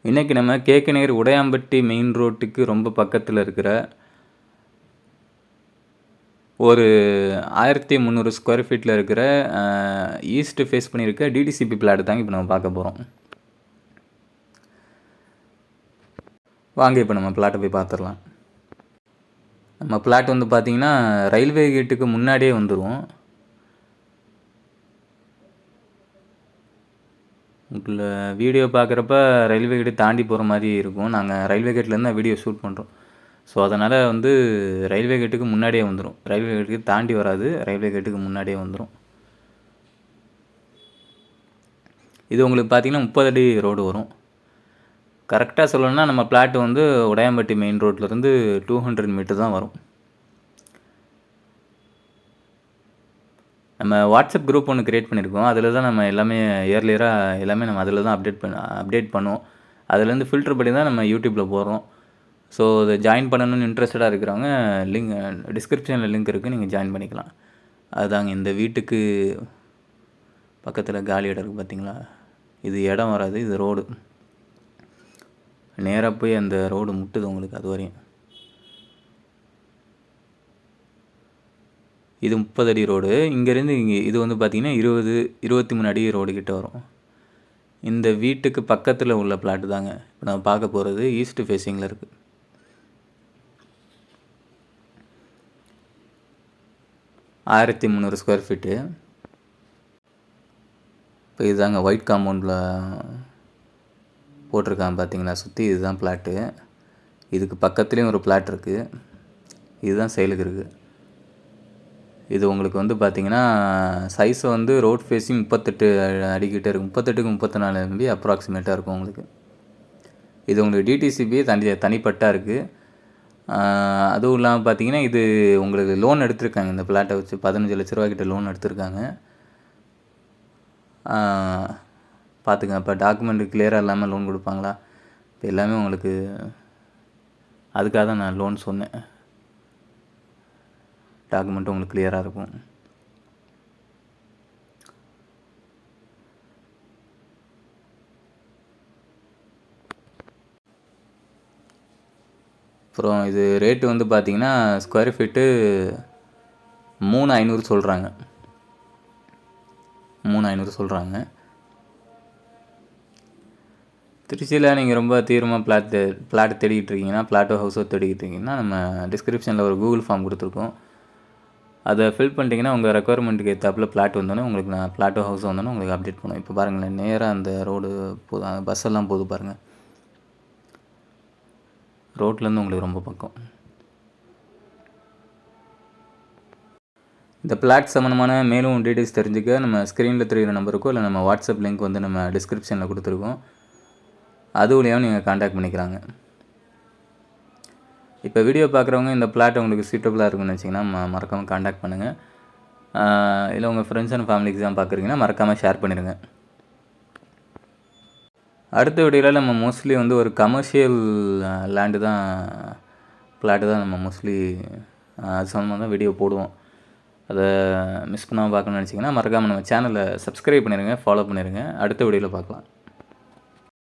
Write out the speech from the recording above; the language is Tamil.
இன்றைக்கி நம்ம கேகனேர் உடையாம்பட்டி மெயின் ரோட்டுக்கு ரொம்ப பக்கத்தில் இருக்கிற ஒரு 1300 ஸ்கொயர் ஃபீட்டில் இருக்கிற ஈஸ்ட் ஃபேஸ் பண்ணியிருக்க டிடிசிபி பிளாட் தாங்க இப்போ நம்ம பார்க்க போகிறோம். வாங்க இப்போ நம்ம பிளாட்டை போய் பார்த்துடலாம். நம்ம பிளாட் வந்து பார்த்திங்கன்னா ரயில்வே கேட்டுக்கு முன்னாடியே வந்துடும். உங்களை வீடியோ பார்க்குறப்ப ரயில்வே கேட்டு தாண்டி போகிற மாதிரி இருக்கும். நாங்கள் ரயில்வே கேட்லேருந்து வீடியோ ஷூட் பண்ணுறோம். ஸோ அதனால் வந்து ரயில்வே கேட்டுக்கு முன்னாடியே வந்துடும். ரயில்வே கேட்டுக்கு தாண்டி வராது, ரயில்வே கேட்டுக்கு முன்னாடியே வந்துடும். இது உங்களுக்கு பார்த்திங்கன்னா 30 அடி ரோடு வரும். கரெக்டாக சொல்லணும்னா நம்ம பிளாட் வந்து உடையாம்பட்டி மெயின் ரோட்லேருந்து 200 மீட்டர் தான் வரும். நம்ம வாட்ஸ்அப் குரூப் ஒன்று க்ரியேட் பண்ணியிருக்கோம். அதில் தான் நம்ம எல்லாமே இயர்லியராக எல்லாமே நம்ம அதில் தான் அப்டேட் பண்ணுவோம். அதுலேருந்து ஃபில்டர் பண்ணி தான் நம்ம யூடியூப்பில் போடுறோம். ஸோ அதை ஜாயின் பண்ணணும்னு இன்ட்ரெஸ்டடாக இருக்கிறவங்க டிஸ்கிரிப்ஷனில் லிங்க் இருக்குது, நீங்கள் ஜாயின் பண்ணிக்கலாம். அதுதாங்க இந்த வீட்டுக்கு பக்கத்தில் காலி இடம் இருக்குது பார்த்தீங்களா, இது இடம் வராது, இது ரோடு. நேராக போய் அந்த ரோடு முட்டுது உங்களுக்கு அது வரையும். இது 30 அடி ரோடு. இங்கேருந்து இது வந்து பார்த்திங்கன்னா 23 அடி ரோடு கிட்ட வரும். இந்த வீட்டுக்கு பக்கத்தில் உள்ள பிளாட்டு தாங்க இப்போ நம்ம பார்க்க போகிறது. ஈஸ்ட் ஃபேஸிங்கில் இருக்குது. ஆயிரத்தி 300 ஸ்கொயர் ஃபீட்டு. இப்போ இதுதாங்க ஒயிட் காம்பவுண்டில் போட்டிருக்காங்க பார்த்தீங்களா, சுற்றி இதுதான் பிளாட்டு. இதுக்கு பக்கத்துலேயும் ஒரு பிளாட் இருக்குது, இதுதான் சேலுக்கு இருக்குது. இது உங்களுக்கு வந்து பார்த்திங்கன்னா சைஸை வந்து ரோட் ஃபேஸிங் 38 அடிக்கிட்டே இருக்கும். 38க்கு 34 MB அப்ராக்சிமேட்டாக இருக்கும் உங்களுக்கு. இது உங்களுக்கு டிடிசிபி தனிப்பட்டா இருக்குது. அதுவும் இல்லாமல் பார்த்தீங்கன்னா இது உங்களுக்கு லோன் எடுத்திருக்காங்க. இந்த பிளாட்டை வச்சு 15 லட்ச ரூபா கிட்ட லோன் எடுத்திருக்காங்க. பார்த்துங்க, இப்போ டாக்குமெண்ட் கிளியராக இல்லாமல் லோன் கொடுப்பாங்களா? இப்போ எல்லாமே உங்களுக்கு அதுக்காக தான் நான் லோன் சொன்னேன். டாக்குமெண்ட்டும் உங்களுக்கு கிளியராக இருக்கும். அப்புறம் இது ரேட்டு வந்து பார்த்திங்கன்னா ஸ்கொயர் ஃபீட்டு 3500 சொல்கிறாங்க. 3500 சொல்கிறாங்க. திருச்சியில் நீங்கள் ரொம்ப தீவிரமாக பிளாட் தேடிக்கிட்டு இருக்கீங்கன்னா, பிளாட்டோ ஹவுஸோ தேடிக்கிட்டு இருக்கீங்கன்னா, நம்ம டிஸ்கிரிப்ஷனில் ஒரு கூகுள் ஃபார்ம் கொடுத்துருக்கோம். அதை ஃபில் பண்ணிட்டீங்கன்னா உங்கள் ரெக்குவயர்மெண்ட்டுக்கு ஏற்றாப்புல பிளாட் வந்தோன்னே உங்களுக்கு நான் பிளாட்டோ ஹவுஸ் வந்தோன்னே உங்களுக்கு அப்டேட் பண்ணுவேன். இப்போ பாருங்களேன், நேராக அந்த ரோடு பஸ் எல்லாம் போகுது பாருங்கள். ரோட்லேருந்து உங்களுக்கு ரொம்ப பக்கம். இந்த பிளாட் சம்மந்தமான மேலும் டீட்டெயில்ஸ் தெரிஞ்சுக்க நம்ம ஸ்க்ரீனில் தெரிகிற நம்பருக்கோ இல்லை நம்ம வாட்ஸ்அப் லிங்க் வந்து நம்ம டிஸ்கிரிப்ஷனில் கொடுத்துருக்கோம். அது வழியாகவும் நீங்கள் காண்டாக்ட் பண்ணிக்கிறாங்க. இப்போ வீடியோ பார்க்குறவங்க இந்த பிளாட் உங்களுக்கு சூட்டபுளாக இருக்குன்னு வச்சிங்கன்னா மறக்காமல் காண்டாக்ட் பண்ணுங்கள். இல்லை உங்கள் ஃப்ரெண்ட்ஸ் அண்ட் ஃபேமிலிக்கு தான் பார்க்குறீங்கன்னா மறக்காமல் ஷேர் பண்ணிடுங்க. அடுத்த வீடியோவில் நம்ம மோஸ்ட்லி வந்து ஒரு கமர்ஷியல் லேண்டு தான் பிளாட்டு தான் நம்ம மோஸ்ட்லி அது சம்மந்தமாக தான் வீடியோ போடுவோம். அதை மிஸ் பண்ணாமல் பார்க்கணும்னு நினச்சிங்கன்னா மறக்காமல் நம்ம சேனலை சப்ஸ்கிரைப் பண்ணிடுங்க, ஃபாலோ பண்ணிடுங்க. அடுத்த வீடியோவில் பார்க்கலாம்.